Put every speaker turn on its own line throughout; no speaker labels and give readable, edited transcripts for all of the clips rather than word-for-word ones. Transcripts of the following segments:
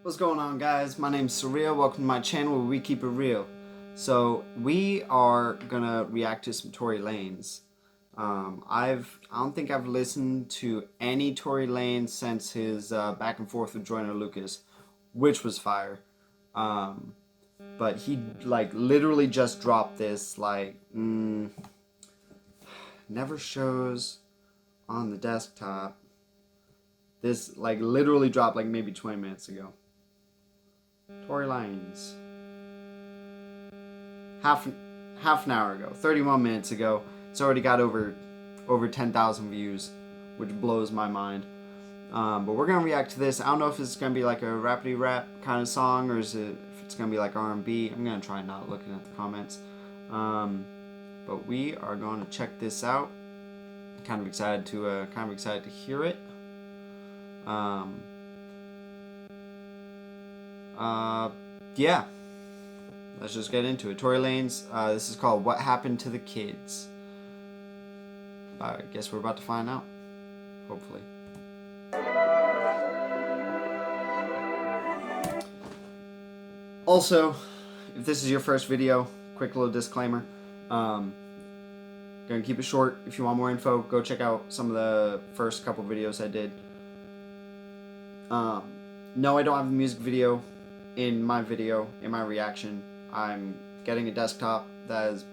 What's going on, guys? My name's Surreal. Welcome to my channel where we keep it real. So we are gonna react to some Tory Lanez. I don't think I've listened to any Tory Lanez since his back and forth with Joyner Lucas, which was fire. But he literally just dropped this never shows on the desktop. This literally dropped maybe 20 minutes ago. Tory Lanez. Half an hour ago, 31 minutes ago. It's already got over 10,000 views, which blows my mind. But we're gonna react to this. I don't know if it's gonna be like a rappity rap kind of song, or if it's gonna be like R&B. I'm gonna try not looking at the comments. But we are going to check this out. Kind of excited to hear it. Yeah, let's just get into it. Tory Lanez, this is called What Happened to the Kids. I guess we're about to find out, hopefully. Also, if this is your first video, quick little disclaimer. Gonna keep it short. If you want more info, go check out some of the first couple videos I did. No, I don't have a music video in my reaction. I'm getting a desktop that has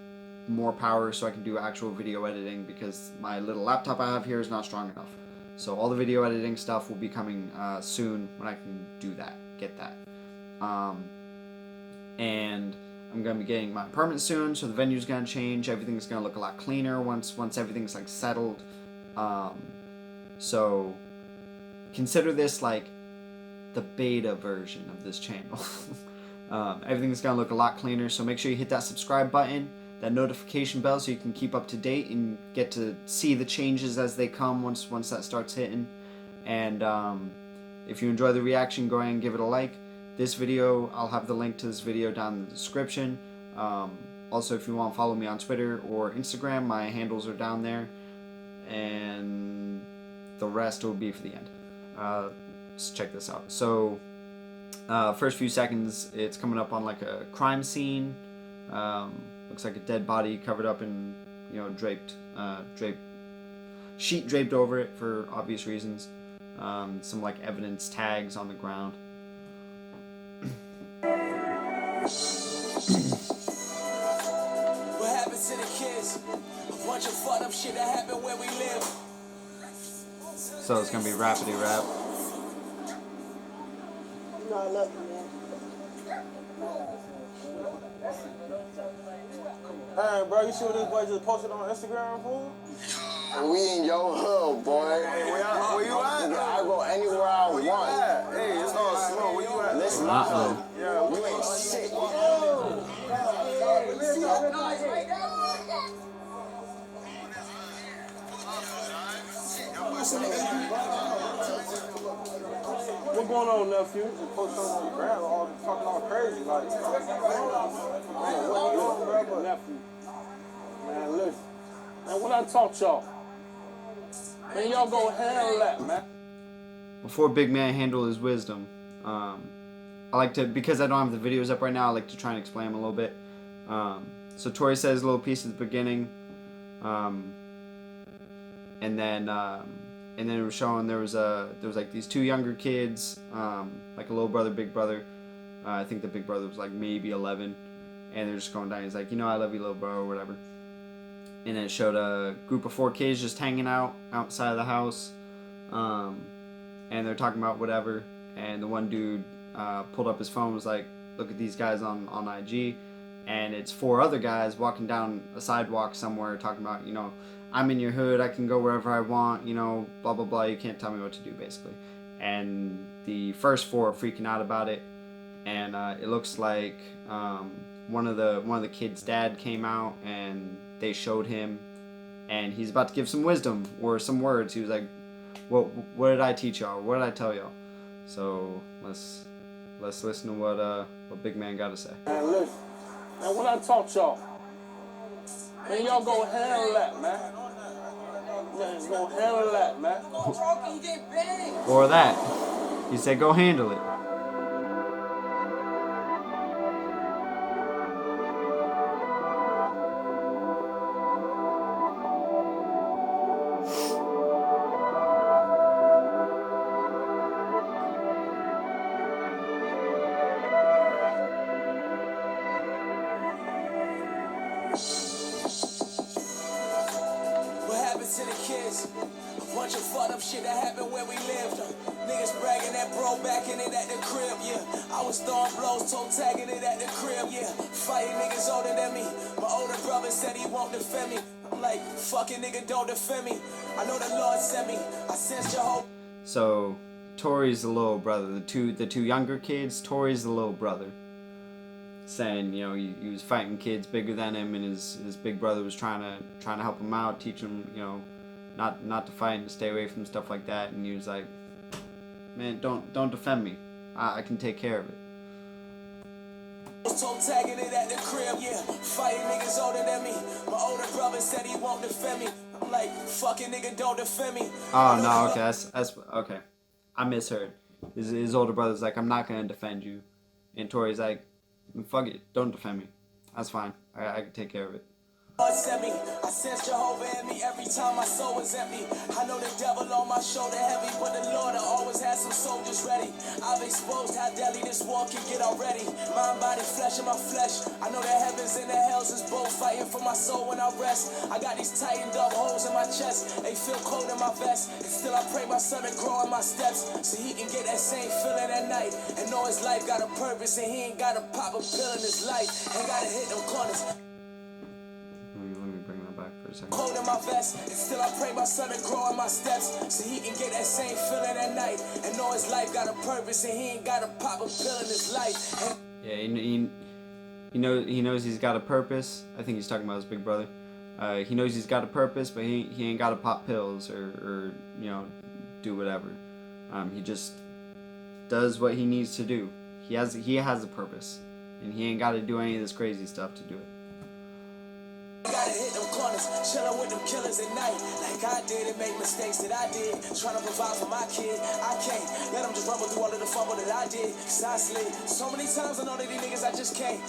more power so I can do actual video editing, because my little laptop I have here is not strong enough. So all the video editing stuff will be coming soon when I can do that, get that. And I'm gonna be getting my apartment soon, so the venue's gonna change. Everything's gonna look a lot cleaner once everything's settled. So consider this the beta version of this channel. Everything's gonna look a lot cleaner, so make sure you hit that subscribe button, that notification bell, so you can keep up to date and get to see the changes as they come once that starts hitting. And if you enjoy the reaction, go ahead and give it a like. This video, I'll have the link to this video down in the description. Also, if you want to follow me on Twitter or Instagram, my handles are down there, and the rest will be for the end. Let's check this out. So first few seconds, it's coming up on a crime scene. Looks like a dead body covered up in sheet draped over it for obvious reasons. Some evidence tags on the ground.
What happened to the kids? A bunch of fucked up shit that happened where we live.
So it's gonna be rappity rap.
No, I love you, man.
Hey, bro, you see what this boy just posted on Instagram for?
We in your hood, boy.
Hey, where you at?
I go anywhere I
Where you
want.
at? Hey, it's all slow. Where you at?
Listen, my hood.
Yeah,
You ain't shit.
What's going on, nephew? You post something on the ground, talking all crazy, man, what you doing, bro? Nephew. Man, listen. Man, what I taught y'all? Man, y'all go handle that, man.
Before Big Man handle his wisdom, I like to, because I don't have the videos up right now, I like to try and explain them a little bit. So Tory says a little piece at the beginning, and then it was showing there was these two younger kids, a little brother, big brother. I think the big brother was maybe 11, and they're just going down. He's like, I love you, little bro, or whatever. And it showed a group of 4 kids just hanging out outside of the house, and they're talking about whatever. And the one dude pulled up his phone, was like, look at these guys on IG, and it's 4 other guys walking down a sidewalk somewhere talking about, I'm in your hood, I can go wherever I want, blah blah blah, you can't tell me what to do, basically. And the first 4 are freaking out about it, and it looks like one of the kids' dad came out, and they showed him, and he's about to give some wisdom or some words. He was like, what did I teach y'all? What did I tell y'all? So let's listen to what Big Man got to say.
Man, listen. Man, what I taught y'all? Man, y'all go handle that, man. Man, go handle that, man.
Or that. He said, go handle it.
to the kids. A bunch of fucked up shit that happened where we lived. Niggas bragging that bro backing it at the crib, yeah. I was throwing blows, toe tagging it at the crib, yeah. Fighting niggas older than me. My older brother said he won't defend me. I'm like, fucking nigga, don't defend me. I know the Lord sent me. I sense your hope.
So Tory's the little brother. The two younger kids. Tory's the little brother. Saying, you know, he was fighting kids bigger than him, and his big brother was trying to help him out, teach him, you know, not to fight and to stay away from stuff like that. And he was like, man, don't defend me. I can take care of it.
Toe tagging it at the crib, yeah. Fighting niggas older than me. My older brother said he won't defend me. I'm like, fucking nigga, don't defend me.
Oh no, okay, that's okay. I misheard. His older brother's like, I'm not gonna defend you, and Tory's like, fuck it, don't defend me. That's fine. I can take care of it.
Lord sent me. I sense Jehovah in me every time my soul was empty. I know the devil on my shoulder heavy, but the Lord I always had some soldiers ready. I've exposed how deadly this war can get already. Mind, body, flesh in my flesh. I know the heavens and the hells is both fighting for my soul when I rest. I got these tightened up holes in my chest. They feel cold in my vest. And still I pray my son to grow in my steps, so he can get that same feeling at night and know his life got a purpose, and he ain't gotta pop a pill in his life. Ain't gotta hit them corners.
Let me bring that back for a second.
Cold in my vest, and still I pray my son to grow in my steps, so he can get that same feeling at night and know his life got a purpose, and he ain't gotta pop a pill in his life. And
Yeah, he knows he's got a purpose. I think he's talking about his big brother. He knows he's got a purpose, but he ain't got to pop pills or you know, do whatever. He just does what he needs to do. He has a purpose, and he ain't got to do any of this crazy stuff to do it.
gotta hit them corners, chillin' with them killers at night. Like I did and make mistakes that I did. Tryna provide for my kid, I can't let them just rumble through all of the fumble that I did. Cause I slid so many times, I know that these niggas I just can't.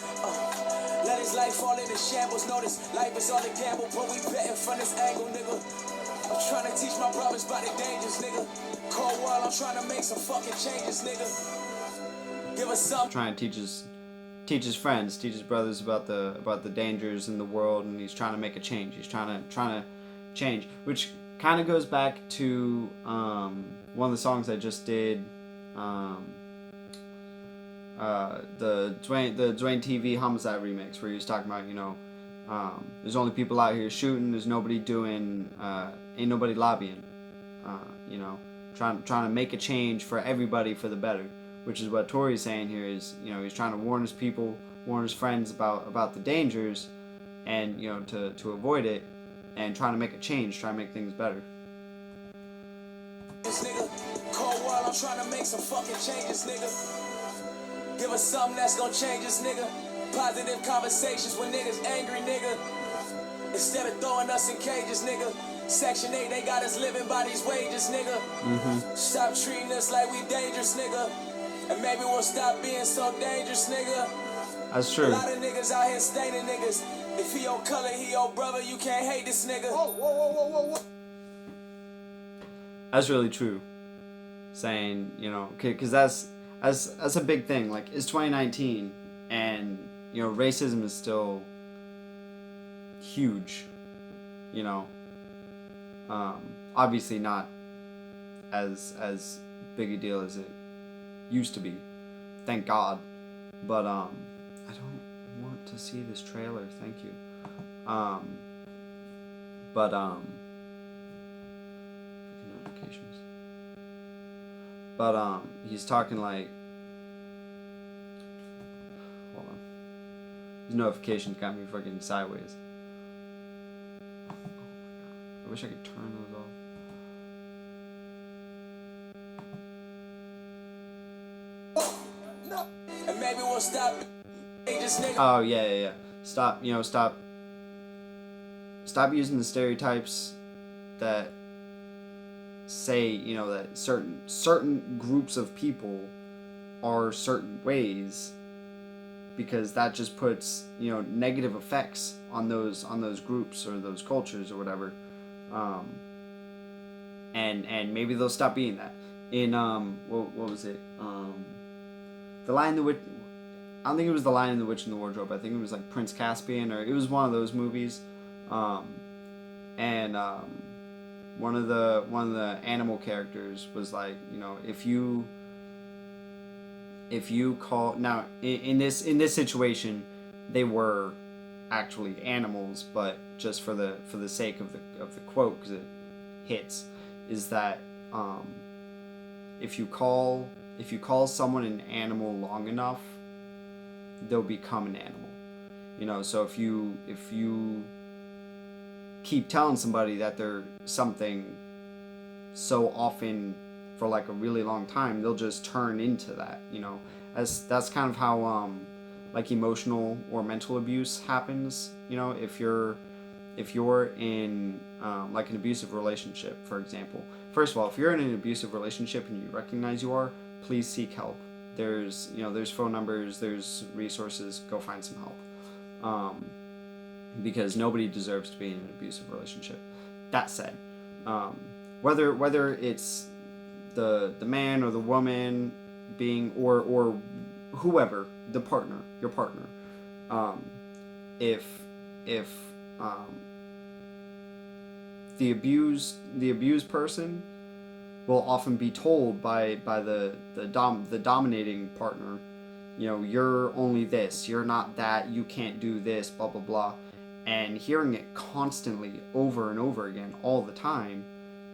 Let his life fall into shambles. Notice life is all a gamble, but we betting from this angle, nigga. I'm tryna teach my brothers about the dangers, nigga. Cold world, I'm tryna make some fucking changes, nigga. Give us something.
Trying to teach his friends, teach his brothers about the dangers in the world, and he's trying to make a change. He's trying to change, which kind of goes back to one of the songs I just did, the Dwayne TV Homicide remix, where he was talking about, you know, there's only people out here shooting, there's nobody doing, ain't nobody lobbying, you know, trying to make a change for everybody for the better. Which is what Tory's saying here is, you know, he's trying to warn his people, warn his friends about the dangers, and, you know, to avoid it, and trying to make a change, trying to make things better.
This nigga, cold world, I'm trying to make some fucking changes, nigga. Give us something that's gonna change us, nigga. Positive conversations when niggas angry, nigga. Instead of throwing us in cages, nigga. Section 8, they got us living by these wages, nigga. Stop treating us like we dangerous, nigga. And maybe we'll stop being so dangerous, nigga.
That's
A
true.
lot of niggas out here staining niggas. If he your color, he your brother, you can't hate this nigga.
Whoa.
That's really true. Saying, you know, because that's a big thing. Like, it's 2019, and, you know, racism is still huge. You know, obviously not as big a deal as it used to be, thank God. But I don't want to see this trailer, thank you. Notifications. But he's talking like, hold on, his notifications got me fucking sideways. Oh my God, I wish I could turn those off.
And maybe we'll stop dangerous, nigga.
Oh yeah. Stop using the stereotypes that say, you know, that certain groups of people are certain ways, because that just puts, you know, negative effects on those groups or those cultures or whatever. And maybe they'll stop being that. In what was it? The Lion, the Witch. I don't think it was The Lion, the Witch, and the Wardrobe. I think it was like Prince Caspian, or it was one of those movies. one of the animal characters was like, you know, if you call, now in this situation they were actually animals, but just for the sake of the quote, because it hits, is that if you call someone an animal long enough, they'll become an animal. You know, so if you keep telling somebody that they're something so often for like a really long time, they'll just turn into that. You know, that's kind of how like emotional or mental abuse happens. You know, if you're in like an abusive relationship, for example. First of all, if you're in an abusive relationship and you recognize you are, please seek help. There's phone numbers, there's resources. Go find some help. Because nobody deserves to be in an abusive relationship. That said, whether it's the man or the woman being or whoever, the partner, your partner, if the abused person will often be told by the dominating partner, you know, you're only this, you're not that, you can't do this, blah blah blah, and hearing it constantly over and over again all the time,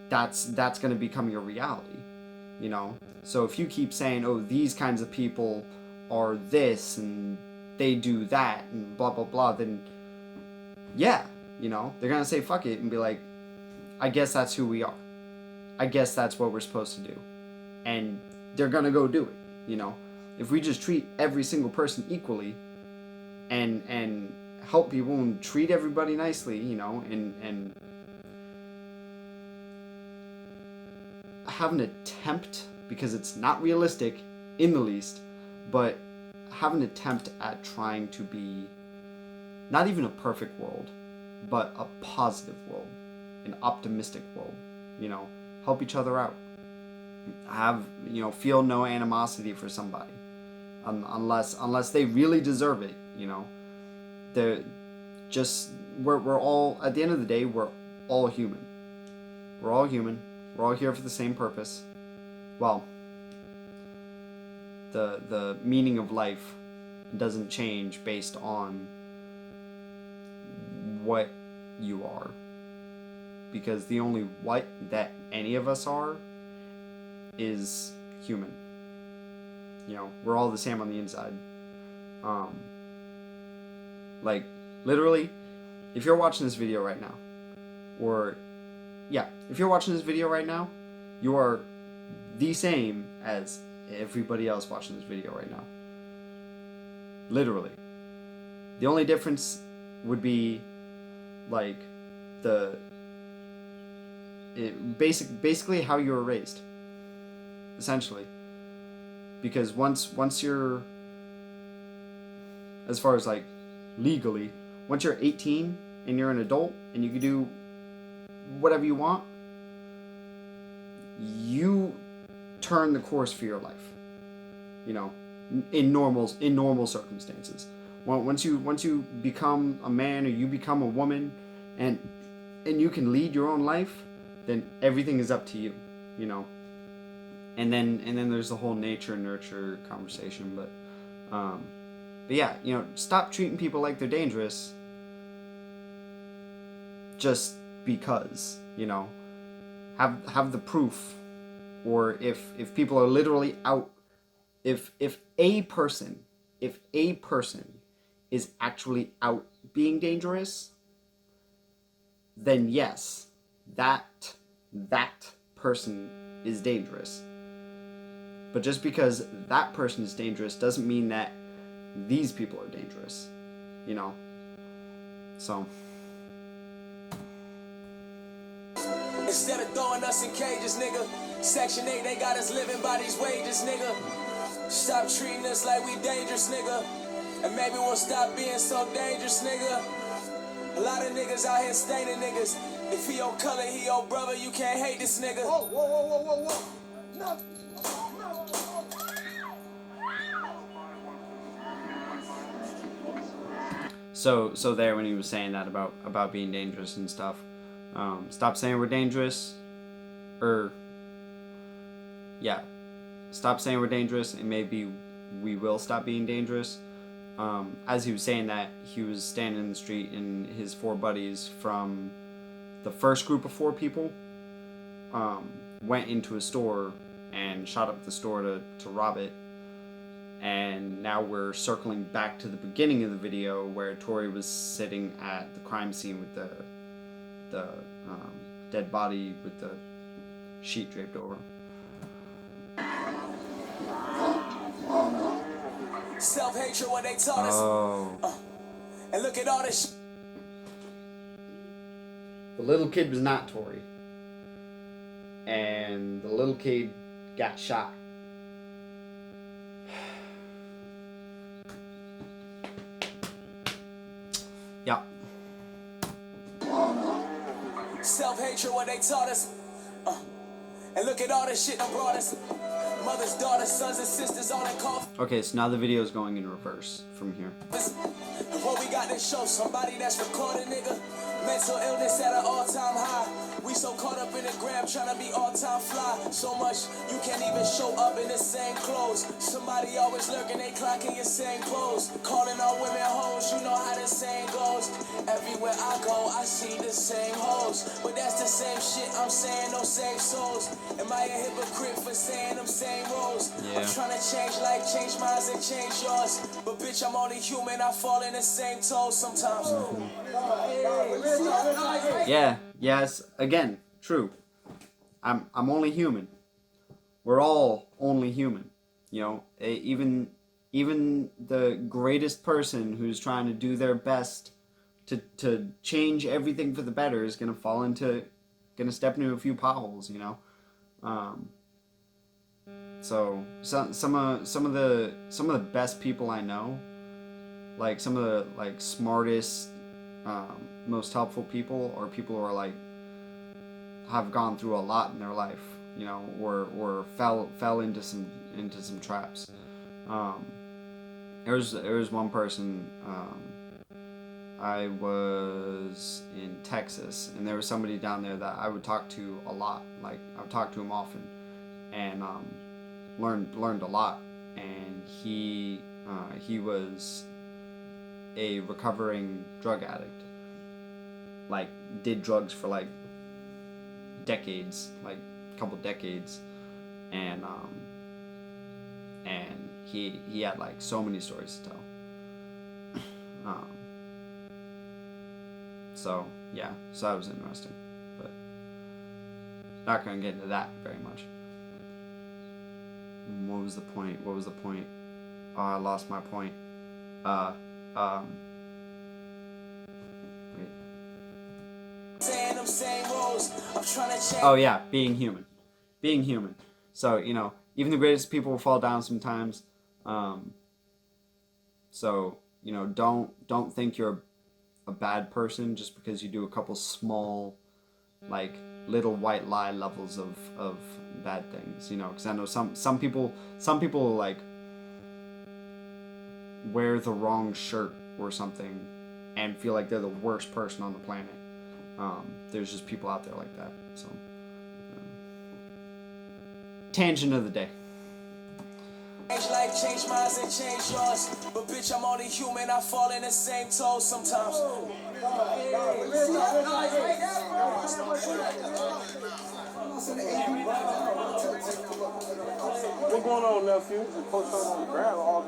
that's going to become your reality, you know. So if you keep saying, oh, these kinds of people are this and they do that and blah blah blah, then yeah, you know, they're gonna say fuck it and be like, I guess that's who we are, I guess that's what we're supposed to do, and they're gonna go do it. You know, if we just treat every single person equally and help people and treat everybody nicely, you know, and have an attempt, because it's not realistic in the least, but have an attempt at trying to be not even a perfect world, but a positive world, an optimistic world, you know, help each other out, have, you know, feel no animosity for somebody, unless they really deserve it, you know. We're all, at the end of the day, we're all human. We're all human. We're all here for the same purpose. Well, the meaning of life doesn't change based on what you are, because the only what that any of us are is human. You know, we're all the same on the inside. Like, literally, if you're watching this video right now, if you're watching this video right now, you are the same as everybody else watching this video right now. Literally. The only difference would be, like, basically how you were raised, essentially. Because once you're, as far as like legally, once you're 18 and you're an adult and you can do whatever you want, you turn the course for your life, you know, in normal circumstances. Once you become a man or you become a woman and you can lead your own life, then everything is up to you, you know. And then there's the whole nature nurture conversation, but yeah, you know, stop treating people like they're dangerous just because, you know. Have the proof, or if people are literally out, if a person is actually out being dangerous, then yes, that person is dangerous. But just because that person is dangerous doesn't mean that these people are dangerous, you know. So
instead of throwing us in cages, nigga, Section 8, they got us living by these wages, nigga. Stop treating us like we dangerous, nigga, and maybe we'll stop being so dangerous, nigga. A lot of niggas out here staining niggas. If he your color, he your brother, you can't hate this nigga.
Whoa. No.
So there, when he was saying that about being dangerous and stuff, Stop saying we're dangerous. Stop saying we're dangerous, and maybe we will stop being dangerous. As he was saying that, he was standing in the street, and his 4 buddies from the first group of 4 people went into a store and shot up the store to rob it. And now we're circling back to the beginning of the video where Tory was sitting at the crime scene with the dead body with the sheet draped over him.
Self-hatred what they taught us.
Oh.
And look at all this
The little kid was not Tory. And the little kid got shot. Yeah.
self-hatred what they taught us. And look at all the shit that brought us. Mothers, daughters, sons, and sisters all in coffin.
Okay, so now the video is going in reverse from here.
And what we got to show somebody that's recording, nigga. Mental illness at an all-time high. We so caught up in the gram trying to be all-time fly. So much you can't even show up in the same clothes. Somebody always lurking, they clocking your same pose. Calling all women hoes, you know how the saying goes. Everywhere I go, I see the same hoes. But that's the same shit I'm saying, those same souls. Am I a hypocrite for saying them same roles?
Yeah.
I'm trying to change life, change minds, and change yours. But bitch, I'm only human, I fall in the same toes sometimes.
Yeah, yes, again, true. I'm only human. We're all only human. You know, even the greatest person who's trying to do their best to change everything for the better is gonna step into a few potholes, you know. So some of the best people I know, like some of the like smartest, most helpful people, or people who are like have gone through a lot in their life, you know, or fell into some traps. There was one person. I was in Texas, and there was somebody down there that I would talk to a lot. Like I would talk to him often, and learned a lot. And he was a recovering drug addict. Like did drugs for like decades, like a couple decades, and he had like so many stories to tell. So yeah, so that was interesting, but not gonna get into that very much. What was the point? Oh, I lost my point. Wait. Oh yeah, being human. So, you know, even the greatest people will fall down sometimes. So, you know, don't think you're a bad person just because you do a couple small, like, little white lie levels of bad things, you know, because I know some people like wear the wrong shirt or something and feel like they're the worst person on the planet. There's just people out there like that. So, tangent of the day.
Change life, change minds, and change yours. But bitch, I'm only human, I fall in the same toes sometimes.
What's going on, nephew? You post something on the ground, all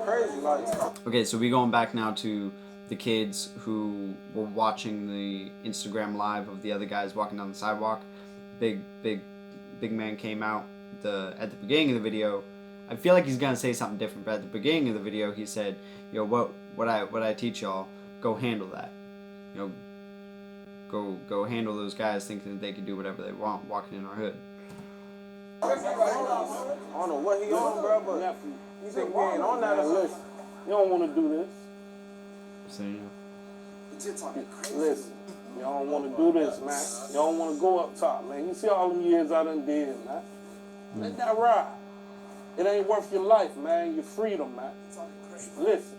crazy, like.
Okay, so we going back now to the kids who were watching the Instagram live of the other guys walking down the sidewalk. Big man came out at the beginning of the video. I feel like he's gonna say something different, but at the beginning of the video he said, "Yo, what I teach y'all, go handle that. You know, go handle those guys thinking that they can do whatever they want walking in our hood."
I don't know what he on, bro, but nephew, you think we ain't on that? Listen, you don't want to do this.
Same.
Listen, you don't want to do this, man. You don't want to go up top, man. You see all them years I done did, man. Let that ride. It ain't worth your life, man. Your freedom, man. Listen,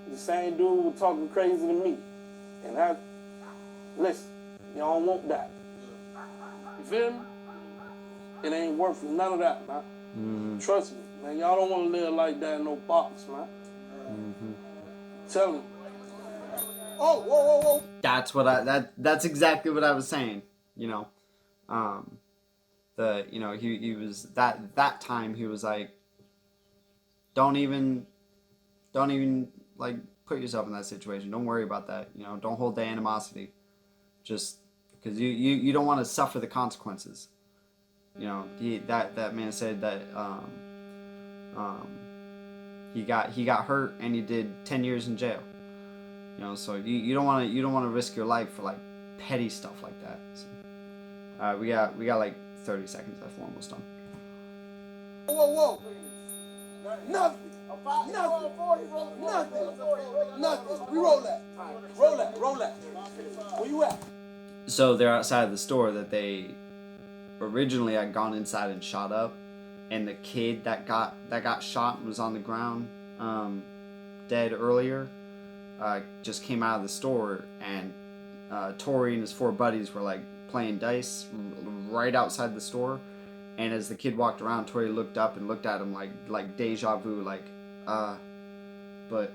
the same dude was talking crazy to me. And listen, Y'all don't want that. You feel me? It ain't worth none of that, man. Trust me, man. Y'all don't want to live like that in no box, man. Tell me.
Oh, whoa, whoa, whoa.
That's exactly what I was saying. You know, he was that time he was like, don't even like put yourself in that situation. Don't worry about that. You know, don't hold the animosity. Just because you don't want to suffer the consequences. You know, that man said that he got hurt and he did 10 years in jail. You know, so you don't want to risk your life for like petty stuff like that. So, we got like 30 seconds left. We're almost done.
Whoa, whoa. Nothing. Nothing. We roll that.
Roll that. Where you at?
So they're outside of the store that they originally had gone inside and shot up, and the kid that got shot and was on the ground, dead earlier, just came out of the store, and Tory and his 4 buddies were like playing dice right outside the store, and as the kid walked around, Tory looked up and looked at him like deja vu, like but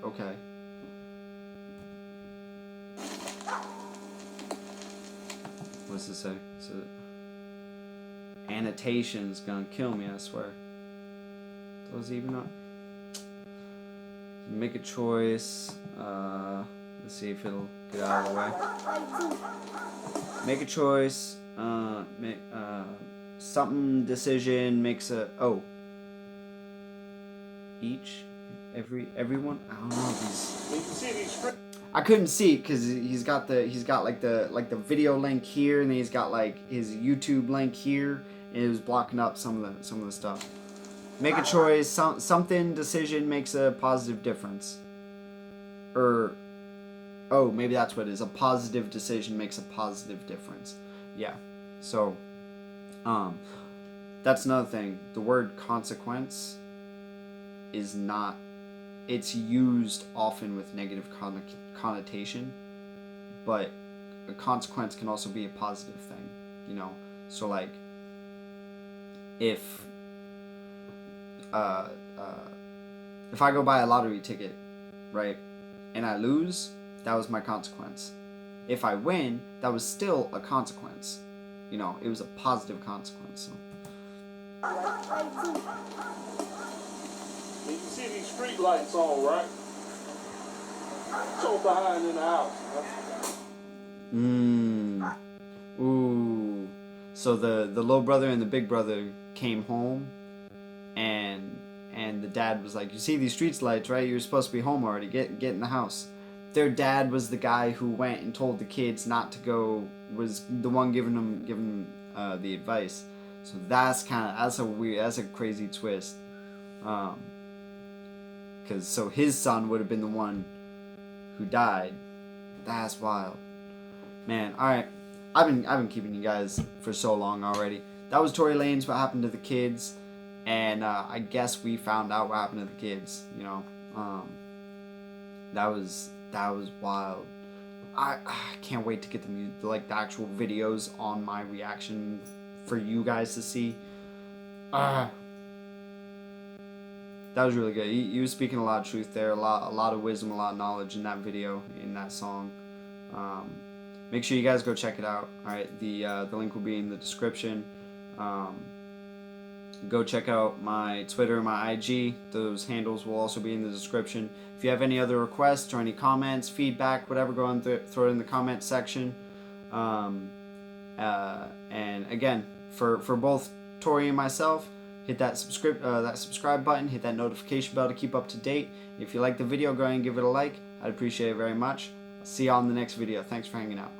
okay. What's it say? So, annotation's gonna kill me, I swear. Those even not. Make a choice. Let's see if it'll get out of the way. Make a choice. Something decision makes a everyone. I don't know if he's.
You can see these.
I couldn't see because he's got like the video link here, and then he's got like his YouTube link here, and it was blocking up some of the stuff. Make a choice. Something decision makes a positive difference. Maybe that's what it is. A positive decision makes a positive difference. Yeah. So, that's another thing. The word consequence is not. It's used often with negative connotation, but a consequence can also be a positive thing, you know? So like, if I go buy a lottery ticket, right, and I lose, that was my consequence. If I win, that was still a consequence. You know, it was a positive consequence. So.
You can see these street lights on, right? So behind in the house.
Ooh. So the little brother and the big brother came home, and the dad was like, "You see these street lights, right? You're supposed to be home already. Get in the house." Their dad was the guy who went and told the kids not to go. Was the one giving them the advice. So that's a crazy twist. Because so his son would have been the one who died. That's wild, man. All right, I've been keeping you guys for so long already. That was Tory Lanez, what happened to the kids, and I guess we found out what happened to the kids. You know, that was wild. I can't wait to get the actual videos on my reaction for you guys to see. That was really good. He was speaking a lot of truth there, a lot of wisdom, a lot of knowledge in that video, in that song. Make sure you guys go check it out. All right, the link will be in the description. Go check out my Twitter and my IG. Those handles will also be in the description. If you have any other requests or any comments, feedback, whatever, go and throw it in the comment section. And again, for both Tory and myself, hit that subscribe button, hit that notification bell to keep up to date. If you like the video, go ahead and give it a like. I'd appreciate it very much. I'll see you on the next video. Thanks for hanging out.